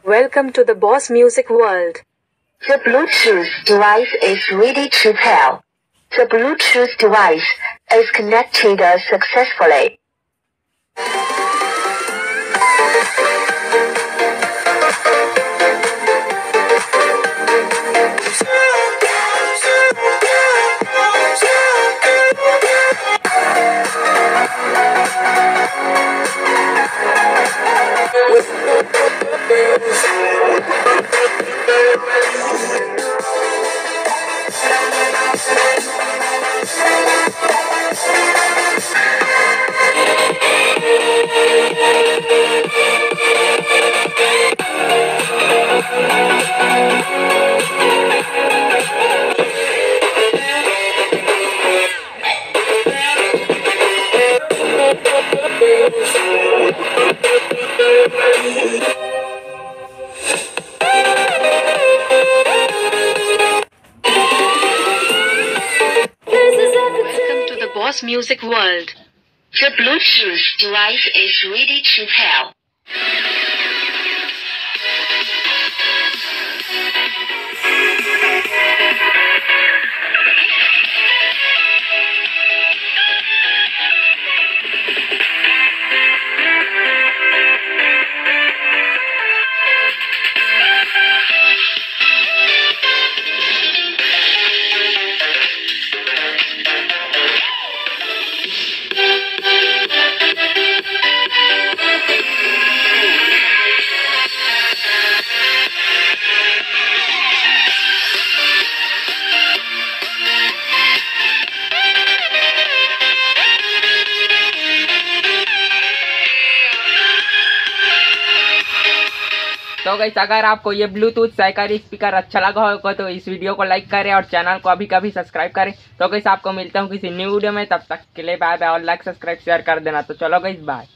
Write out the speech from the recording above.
Welcome to the Boss Music world. The Bluetooth device is ready to pair. The Bluetooth device is connected successfully. Welcome to the Boss Music world. The Bluetooth device is ready to pair. तो guys अगर आपको ये Bluetooth सहकारी speaker अच्छा लगा होगा तो इस वीडियो को लाइक करें और चैनल को अभी कभी सब्सक्राइब करें। तो गाइस आपको मिलता हूँ किसी न्यू वीडियो में, तब तक के लिए बाय बाय और लाइक सब्सक्राइब शेयर कर देना। तो चलो गाइस बाय।